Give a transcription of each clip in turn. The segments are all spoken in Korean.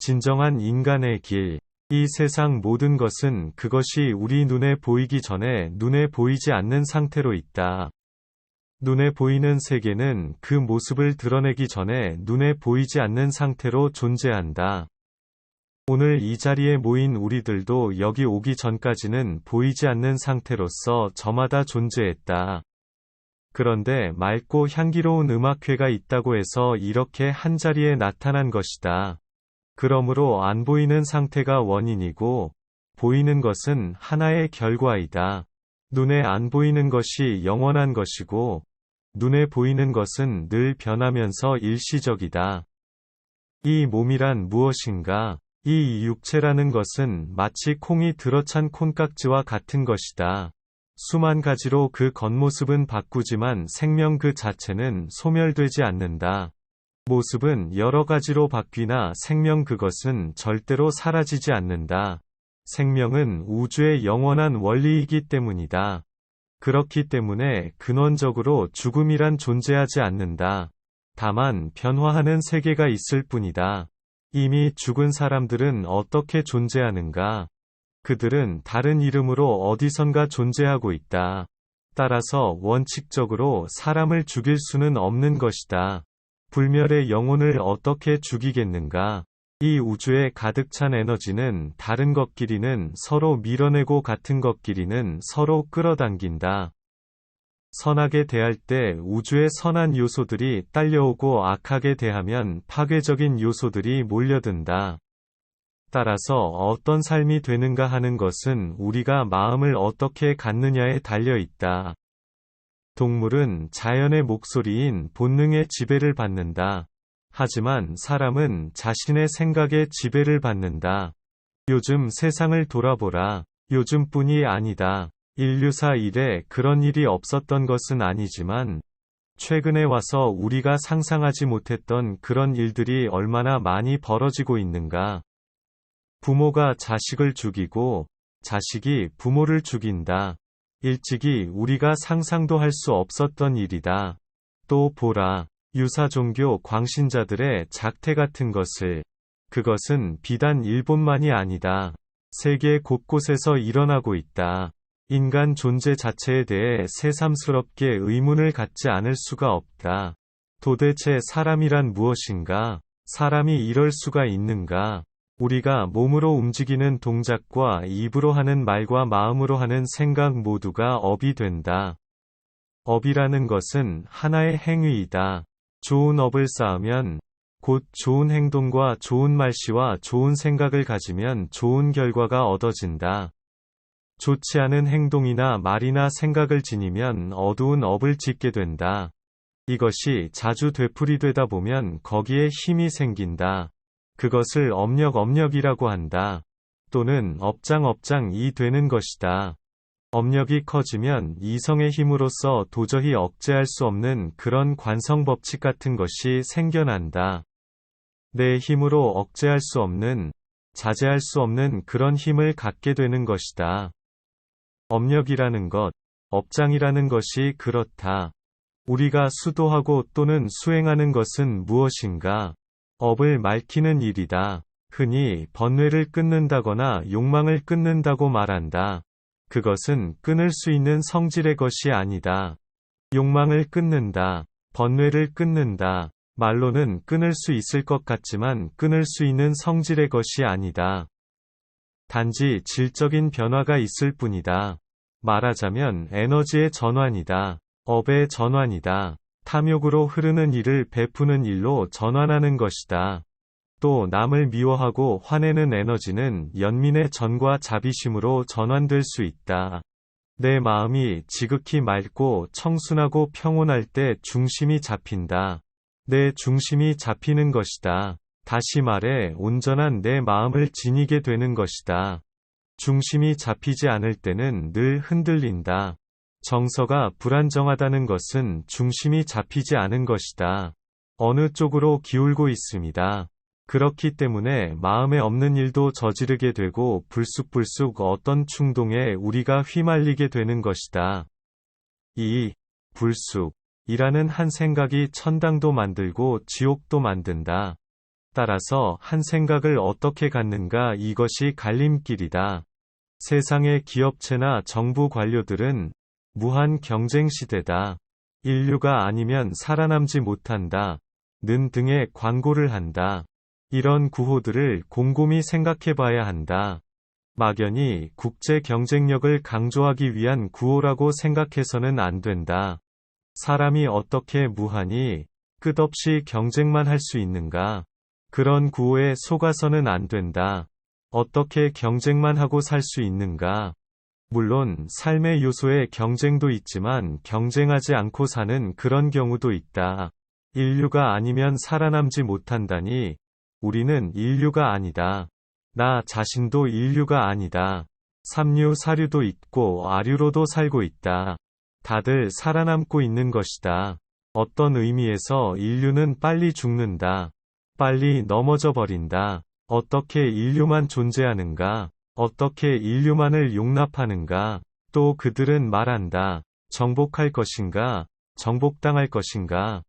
진정한 인간의 길. 이 세상 모든 것은 그것이 우리 눈에 보이기 전에 눈에 보이지 않는 상태로 있다. 눈에 보이는 세계는 그 모습을 드러내기 전에 눈에 보이지 않는 상태로 존재한다. 오늘 이 자리에 모인 우리들도 여기 오기 전까지는 보이지 않는 상태로서 저마다 존재했다. 그런데 맑고 향기로운 음악회가 있다고 해서 이렇게 한자리에 나타난 것이다. 그러므로 안 보이는 상태가 원인이고, 보이는 것은 하나의 결과이다. 눈에 안 보이는 것이 영원한 것이고, 눈에 보이는 것은 늘 변하면서 일시적이다. 이 몸이란 무엇인가? 이 육체라는 것은 마치 콩이 들어찬 콩깍지와 같은 것이다. 수만 가지로 그 겉모습은 바꾸지만 생명 그 자체는 소멸되지 않는다. 모습은 여러 가지로 바뀌나 생명 그것은 절대로 사라지지 않는다. 생명은 우주의 영원한 원리이기 때문이다. 그렇기 때문에 근원적으로 죽음이란 존재하지 않는다. 다만 변화하는 세계가 있을 뿐이다. 이미 죽은 사람들은 어떻게 존재하는가? 그들은 다른 이름으로 어디선가 존재하고 있다. 따라서 원칙적으로 사람을 죽일 수는 없는 것이다. 불멸의 영혼을 어떻게 죽이겠는가? 이 우주에 가득 찬 에너지는 다른 것끼리는 서로 밀어내고 같은 것끼리는 서로 끌어당긴다. 선하게 대할 때 우주의 선한 요소들이 딸려오고 악하게 대하면 파괴적인 요소들이 몰려든다. 따라서 어떤 삶이 되는가 하는 것은 우리가 마음을 어떻게 갖느냐에 달려 있다. 동물은 자연의 목소리인 본능의 지배를 받는다. 하지만 사람은 자신의 생각의 지배를 받는다. 요즘 세상을 돌아보라. 요즘뿐이 아니다. 인류사 이래 그런 일이 없었던 것은 아니지만 최근에 와서 우리가 상상하지 못했던 그런 일들이 얼마나 많이 벌어지고 있는가. 부모가 자식을 죽이고 자식이 부모를 죽인다. 일찍이 우리가 상상도 할 수 없었던 일이다. 또 보라. 유사종교 광신자들의 작태 같은 것을. 그것은 비단 일본만이 아니다. 세계 곳곳에서 일어나고 있다. 인간 존재 자체에 대해 새삼스럽게 의문을 갖지 않을 수가 없다. 도대체 사람이란 무엇인가? 사람이 이럴 수가 있는가? 우리가 몸으로 움직이는 동작과 입으로 하는 말과 마음으로 하는 생각 모두가 업이 된다. 업이라는 것은 하나의 행위이다. 좋은 업을 쌓으면 곧 좋은 행동과 좋은 말씨와 좋은 생각을 가지면 좋은 결과가 얻어진다. 좋지 않은 행동이나 말이나 생각을 지니면 어두운 업을 짓게 된다. 이것이 자주 되풀이되다 보면 거기에 힘이 생긴다. 그것을 업력이라고 한다. 또는 업장이 되는 것이다. 업력이 커지면 이성의 힘으로써 도저히 억제할 수 없는 그런 관성법칙 같은 것이 생겨난다. 내 힘으로 억제할 수 없는, 자제할 수 없는 그런 힘을 갖게 되는 것이다. 업력이라는 것, 업장이라는 것이 그렇다. 우리가 수도하고 또는 수행하는 것은 무엇인가? 업을 말키는 일이다. 흔히 번뇌를 끊는다거나 욕망을 끊는다고 말한다. 그것은 끊을 수 있는 성질의 것이 아니다. 욕망을 끊는다. 번뇌를 끊는다. 말로는 끊을 수 있을 것 같지만 끊을 수 있는 성질의 것이 아니다. 단지 질적인 변화가 있을 뿐이다. 말하자면 에너지의 전환이다. 업의 전환이다. 탐욕으로 흐르는 일을 베푸는 일로 전환하는 것이다. 또 남을 미워하고 화내는 에너지는 연민의 전과 자비심으로 전환될 수 있다. 내 마음이 지극히 맑고 청순하고 평온할 때 중심이 잡힌다. 내 중심이 잡히는 것이다. 다시 말해 온전한 내 마음을 지니게 되는 것이다. 중심이 잡히지 않을 때는 늘 흔들린다. 정서가 불안정하다는 것은 중심이 잡히지 않은 것이다. 어느 쪽으로 기울고 있습니다. 그렇기 때문에 마음에 없는 일도 저지르게 되고 불쑥불쑥 어떤 충동에 우리가 휘말리게 되는 것이다. 이 불쑥이라는 한 생각이 천당도 만들고 지옥도 만든다. 따라서 한 생각을 어떻게 갖는가 이것이 갈림길이다. 세상의 기업체나 정부 관료들은 무한 경쟁 시대다. 인류가 아니면 살아남지 못한다. 는 등의 광고를 한다. 이런 구호들을 곰곰이 생각해 봐야 한다. 막연히 국제 경쟁력을 강조하기 위한 구호라고 생각해서는 안 된다. 사람이 어떻게 무한히 끝없이 경쟁만 할 수 있는가? 그런 구호에 속아서는 안 된다. 어떻게 경쟁만 하고 살 수 있는가? 물론 삶의 요소에 경쟁도 있지만 경쟁하지 않고 사는 그런 경우도 있다. 인류가 아니면 살아남지 못한다니 우리는 인류가 아니다. 나 자신도 인류가 아니다. 삼류 사류도 있고 아류로도 살고 있다. 다들 살아남고 있는 것이다. 어떤 의미에서 인류는 빨리 죽는다. 빨리 넘어져 버린다. 어떻게 인류만 존재하는가? 어떻게 인류만을 용납하는가? 또 그들은 말한다. 정복할 것인가? 정복당할 것인가?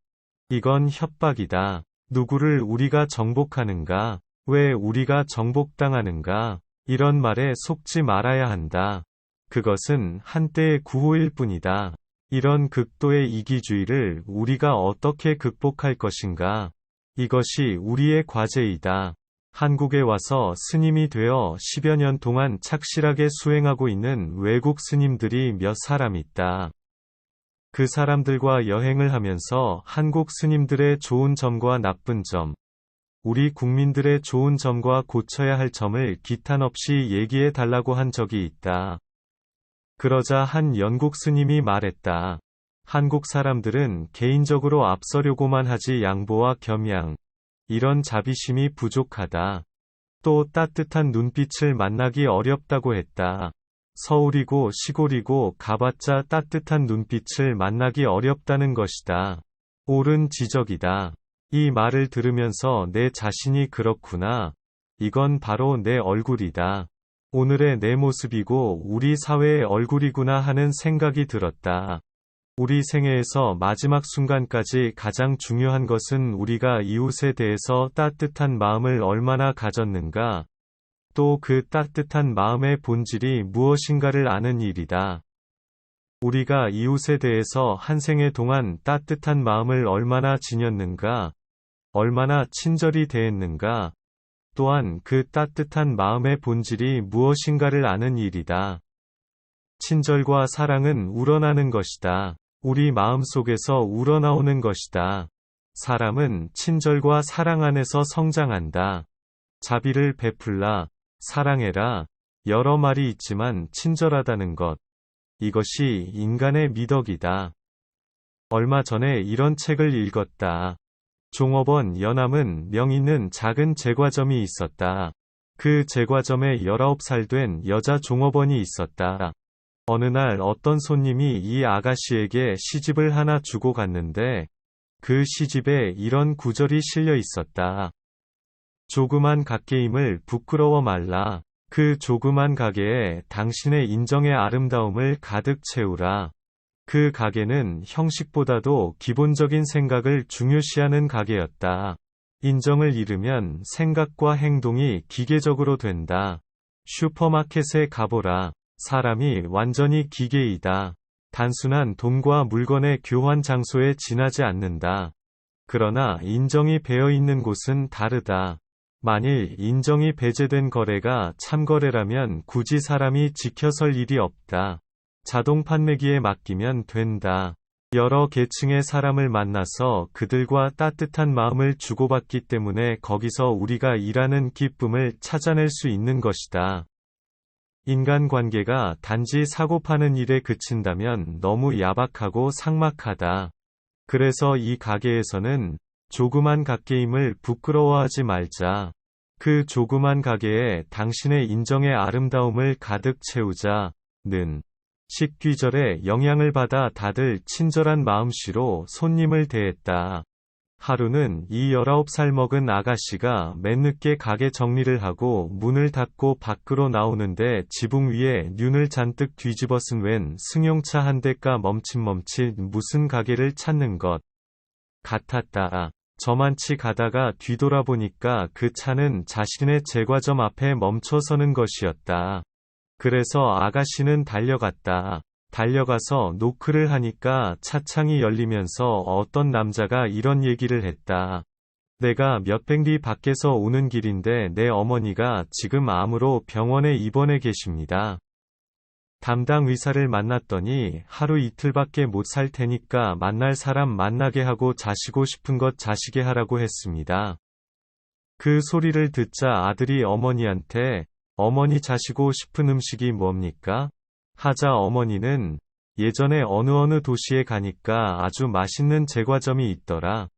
이건 협박이다. 누구를 우리가 정복하는가? 왜 우리가 정복당하는가? 이런 말에 속지 말아야 한다. 그것은 한때의 구호일 뿐이다. 이런 극도의 이기주의를 우리가 어떻게 극복할 것인가? 이것이 우리의 과제이다. 한국에 와서 스님이 되어 10여 년 동안 착실하게 수행하고 있는 외국 스님들이 몇 사람 있다. 그 사람들과 여행을 하면서 한국 스님들의 좋은 점과 나쁜 점, 우리 국민들의 좋은 점과 고쳐야 할 점을 기탄 없이 얘기해 달라고 한 적이 있다. 그러자 한 영국 스님이 말했다. 한국 사람들은 개인적으로 앞서려고만 하지 양보와 겸양, 이런 자비심이 부족하다. 또 따뜻한 눈빛을 만나기 어렵다고 했다. 서울이고 시골이고 가봤자 따뜻한 눈빛을 만나기 어렵다는 것이다. 옳은 지적이다. 이 말을 들으면서 내 자신이 그렇구나. 이건 바로 내 얼굴이다. 오늘의 내 모습이고 우리 사회의 얼굴이구나 하는 생각이 들었다. 우리 생애에서 마지막 순간까지 가장 중요한 것은 우리가 이웃에 대해서 따뜻한 마음을 얼마나 가졌는가, 또 그 따뜻한 마음의 본질이 무엇인가를 아는 일이다. 우리가 이웃에 대해서 한 생애 동안 따뜻한 마음을 얼마나 지녔는가, 얼마나 친절히 대했는가, 또한 그 따뜻한 마음의 본질이 무엇인가를 아는 일이다. 친절과 사랑은 우러나는 것이다. 우리 마음속에서 우러나오는 것이다. 사람은 친절과 사랑 안에서 성장한다. 자비를 베풀라, 사랑해라, 여러 말이 있지만 친절하다는 것. 이것이 인간의 미덕이다. 얼마 전에 이런 책을 읽었다. 종업원 연암은 명 있는 작은 제과점이 있었다. 그 제과점에 19살 된 여자 종업원이 있었다. 어느 날 어떤 손님이 이 아가씨에게 시집을 하나 주고 갔는데 그 시집에 이런 구절이 실려 있었다. 조그만 갓게임을 부끄러워 말라. 그 조그만 가게에 당신의 인정의 아름다움을 가득 채우라. 그 가게는 형식보다도 기본적인 생각을 중요시하는 가게였다. 인정을 잃으면 생각과 행동이 기계적으로 된다. 슈퍼마켓에 가보라. 사람이 완전히 기계이다. 단순한 돈과 물건의 교환 장소에 지나지 않는다. 그러나 인정이 배어 있는 곳은 다르다. 만일 인정이 배제된 거래가 참거래라면 굳이 사람이 지켜설 일이 없다. 자동 판매기에 맡기면 된다. 여러 계층의 사람을 만나서 그들과 따뜻한 마음을 주고받기 때문에 거기서 우리가 일하는 기쁨을 찾아낼 수 있는 것이다. 인간관계가 단지 사고 파는 일에 그친다면 너무 야박하고 삭막하다. 그래서 이 가게에서는 조그만 갓게임을 부끄러워하지 말자. 그 조그만 가게에 당신의 인정의 아름다움을 가득 채우자.는 식귀절에 영향을 받아 다들 친절한 마음씨로 손님을 대했다. 하루는 이 19살 먹은 아가씨가 맨늦게 가게 정리를 하고 문을 닫고 밖으로 나오는데 지붕 위에 늠을 잔뜩 뒤집어 쓴 웬 승용차 한 대가 멈칫멈칫 무슨 가게를 찾는 것 같았다. 저만치 가다가 뒤돌아보니까 그 차는 자신의 제과점 앞에 멈춰서는 것이었다. 그래서 아가씨는 달려갔다. 달려가서 노크를 하니까 차창이 열리면서 어떤 남자가 이런 얘기를 했다. 내가 몇백 리 밖에서 오는 길인데 내 어머니가 지금 암으로 병원에 입원해 계십니다. 담당 의사를 만났더니 하루 이틀밖에 못 살 테니까 만날 사람 만나게 하고 자시고 싶은 것 자시게 하라고 했습니다. 그 소리를 듣자 아들이 어머니한테 어머니 자시고 싶은 음식이 뭡니까? 하자 어머니는 예전에 어느 도시에 가니까 아주 맛있는 제과점이 있더라.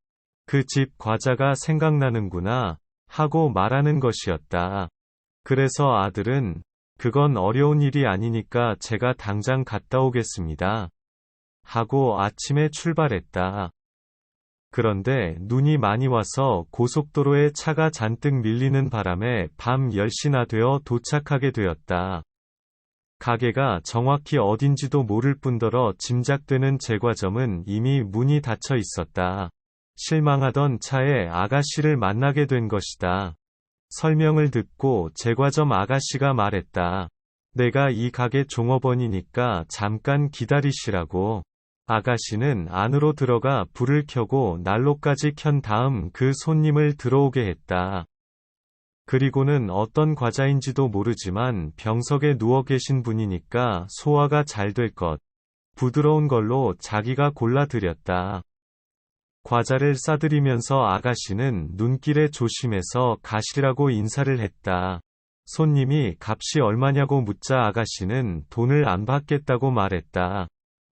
그 집 과자가 생각나는구나 하고 말하는 것이었다. 그래서 아들은 그건 어려운 일이 아니니까 제가 당장 갔다 오겠습니다. 하고 아침에 출발했다. 그런데 눈이 많이 와서 고속도로에 차가 잔뜩 밀리는 바람에 밤 10시나 되어 도착하게 되었다. 가게가 정확히 어딘지도 모를 뿐더러 짐작되는 제과점은 이미 문이 닫혀 있었다. 실망하던 차에 아가씨를 만나게 된 것이다. 설명을 듣고 제과점 아가씨가 말했다. 내가 이 가게 종업원이니까 잠깐 기다리시라고. 아가씨는 안으로 들어가 불을 켜고 난로까지 켠 다음 그 손님을 들어오게 했다. 그리고는 어떤 과자인지도 모르지만 병석에 누워 계신 분이니까 소화가 잘 될 것, 부드러운 걸로 자기가 골라드렸다. 과자를 싸드리면서 아가씨는 눈길에 조심해서 가시라고 인사를 했다. 손님이 값이 얼마냐고 묻자 아가씨는 돈을 안 받겠다고 말했다.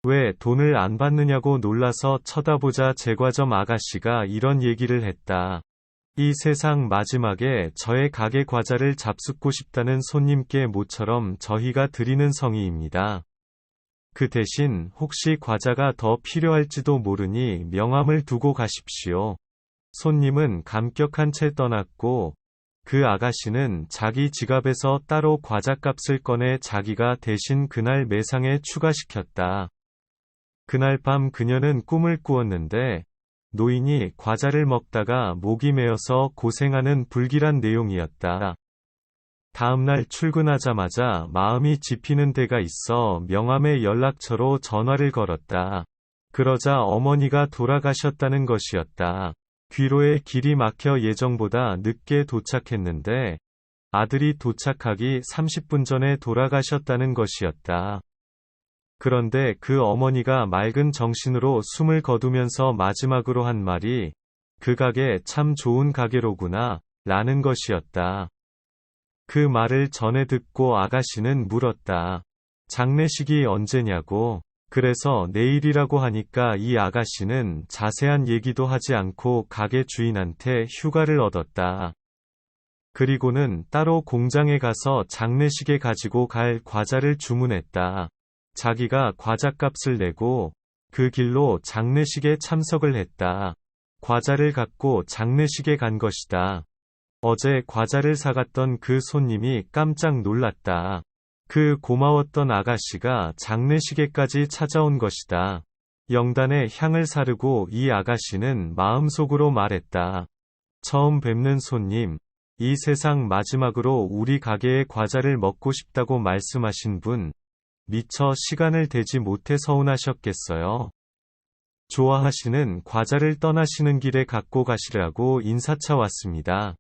왜 돈을 안 받느냐고 놀라서 쳐다보자 제과점 아가씨가 이런 얘기를 했다. 이 세상 마지막에 저의 가게 과자를 잡숫고 싶다는 손님께 모처럼 저희가 드리는 성의입니다. 그 대신 혹시 과자가 더 필요할지도 모르니 명함을 두고 가십시오. 손님은 감격한 채 떠났고 그 아가씨는 자기 지갑에서 따로 과자값을 꺼내 자기가 대신 그날 매상에 추가시켰다. 그날 밤 그녀는 꿈을 꾸었는데 노인이 과자를 먹다가 목이 메어서 고생하는 불길한 내용이었다. 다음날 출근하자마자 마음이 짚이는 데가 있어 명함의 연락처로 전화를 걸었다. 그러자 어머니가 돌아가셨다는 것이었다. 귀로에 길이 막혀 예정보다 늦게 도착했는데 아들이 도착하기 30분 전에 돌아가셨다는 것이었다. 그런데 그 어머니가 맑은 정신으로 숨을 거두면서 마지막으로 한 말이 그 가게 참 좋은 가게로구나 라는 것이었다. 그 말을 전해 듣고 아가씨는 물었다. 장례식이 언제냐고. 그래서 내일이라고 하니까 이 아가씨는 자세한 얘기도 하지 않고 가게 주인한테 휴가를 얻었다. 그리고는 따로 공장에 가서 장례식에 가지고 갈 과자를 주문했다. 자기가 과자값을 내고 그 길로 장례식에 참석을 했다. 과자를 갖고 장례식에 간 것이다. 어제 과자를 사갔던 그 손님이 깜짝 놀랐다. 그 고마웠던 아가씨가 장례식에까지 찾아온 것이다. 영단의 향을 사르고 이 아가씨는 마음속으로 말했다. 처음 뵙는 손님, 이 세상 마지막으로 우리 가게의 과자를 먹고 싶다고 말씀하신 분, 미처 시간을 대지 못해 서운하셨겠어요. 좋아하시는 과자를 떠나시는 길에 갖고 가시라고 인사차 왔습니다.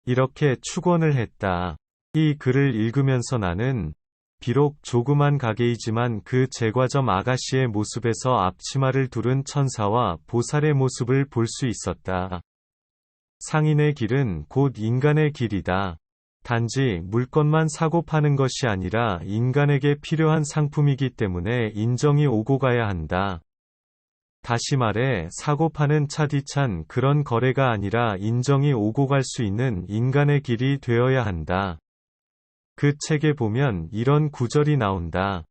이렇게 축원을 했다. 이 글을 읽으면서 나는 비록 조그만 가게이지만 그 제과점 아가씨의 모습에서 앞치마를 두른 천사와 보살의 모습을 볼 수 있었다. 상인의 길은 곧 인간의 길이다. 단지 물건만 사고 파는 것이 아니라 인간에게 필요한 상품이기 때문에 인정이 오고 가야 한다. 다시 말해 사고 파는 차디찬 그런 거래가 아니라 인정이 오고 갈 수 있는 인간의 길이 되어야 한다. 그 책에 보면 이런 구절이 나온다.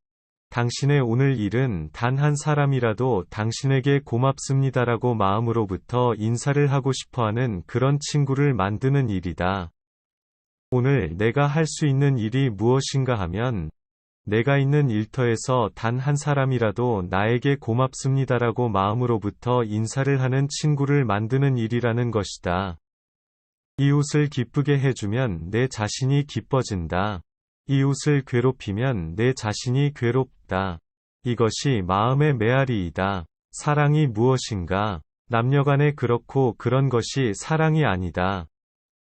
당신의 오늘 일은 단 한 사람이라도 당신에게 고맙습니다라고 마음으로부터 인사를 하고 싶어하는 그런 친구를 만드는 일이다. 오늘 내가 할 수 있는 일이 무엇인가 하면 내가 있는 일터에서 단 한 사람이라도 나에게 고맙습니다라고 마음으로부터 인사를 하는 친구를 만드는 일이라는 것이다. 이웃을 기쁘게 해주면 내 자신이 기뻐진다. 이웃을 괴롭히면 내 자신이 괴롭다. 이것이 마음의 메아리이다. 사랑이 무엇인가? 남녀간에 그렇고 그런 것이 사랑이 아니다.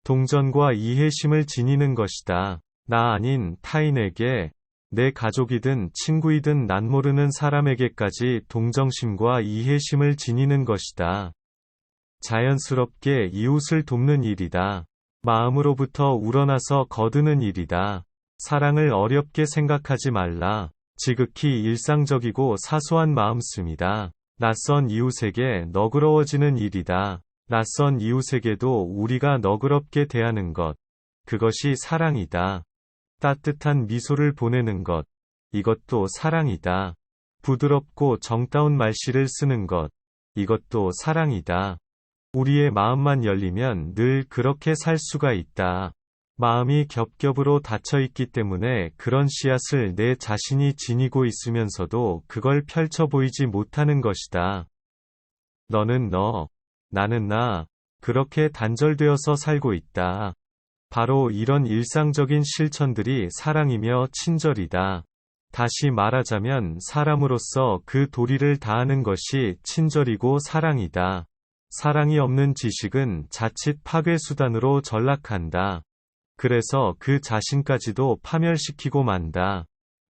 동정과 이해심을 지니는 것이다. 나 아닌 타인에게, 내 가족이든 친구이든 난 모르는 사람에게까지 동정심과 이해심을 지니는 것이다. 자연스럽게 이웃을 돕는 일이다. 마음으로부터 우러나서 거두는 일이다. 사랑을 어렵게 생각하지 말라. 지극히 일상적이고 사소한 마음씀이다. 낯선 이웃에게 너그러워지는 일이다. 낯선 이웃에게도 우리가 너그럽게 대하는 것. 그것이 사랑이다. 따뜻한 미소를 보내는 것. 이것도 사랑이다. 부드럽고 정다운 말씨를 쓰는 것. 이것도 사랑이다. 우리의 마음만 열리면 늘 그렇게 살 수가 있다. 마음이 겹겹으로 닫혀있기 때문에 그런 씨앗을 내 자신이 지니고 있으면서도 그걸 펼쳐 보이지 못하는 것이다. 너는 너, 나는 나, 그렇게 단절되어서 살고 있다. 바로 이런 일상적인 실천들이 사랑이며 친절이다. 다시 말하자면 사람으로서 그 도리를 다하는 것이 친절이고 사랑이다. 사랑이 없는 지식은 자칫 파괴수단으로 전락한다. 그래서 그 자신까지도 파멸시키고 만다.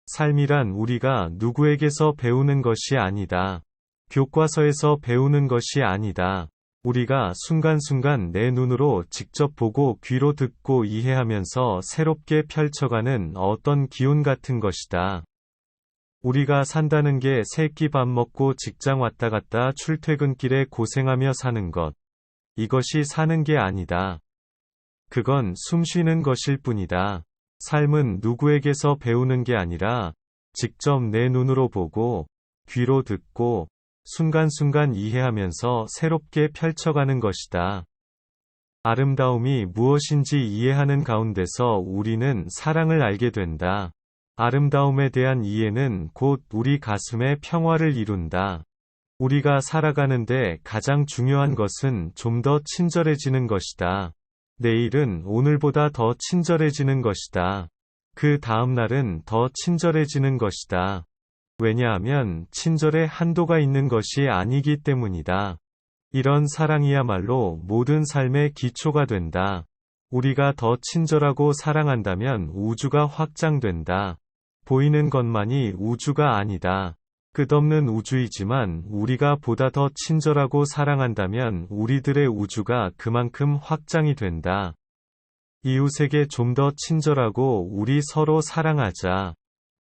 삶이란 우리가 누구에게서 배우는 것이 아니다. 교과서에서 배우는 것이 아니다. 우리가 순간순간 내 눈으로 직접 보고 귀로 듣고 이해하면서 새롭게 펼쳐가는 어떤 기운 같은 것이다. 우리가 산다는 게 새끼 밥 먹고 직장 왔다 갔다 출퇴근길에 고생하며 사는 것. 이것이 사는 게 아니다. 그건 숨 쉬는 것일 뿐이다. 삶은 누구에게서 배우는 게 아니라 직접 내 눈으로 보고 귀로 듣고 순간순간 이해하면서 새롭게 펼쳐가는 것이다. 아름다움이 무엇인지 이해하는 가운데서 우리는 사랑을 알게 된다. 아름다움에 대한 이해는 곧 우리 가슴의 평화를 이룬다. 우리가 살아가는데 가장 중요한 것은 좀 더 친절해지는 것이다. 내일은 오늘보다 더 친절해지는 것이다. 그 다음 날은 더 친절해지는 것이다. 왜냐하면 친절에 한도가 있는 것이 아니기 때문이다. 이런 사랑이야말로 모든 삶의 기초가 된다. 우리가 더 친절하고 사랑한다면 우주가 확장된다. 보이는 것만이 우주가 아니다. 끝없는 우주이지만 우리가 보다 더 친절하고 사랑한다면 우리들의 우주가 그만큼 확장이 된다. 이웃에게 좀 더 친절하고 우리 서로 사랑하자.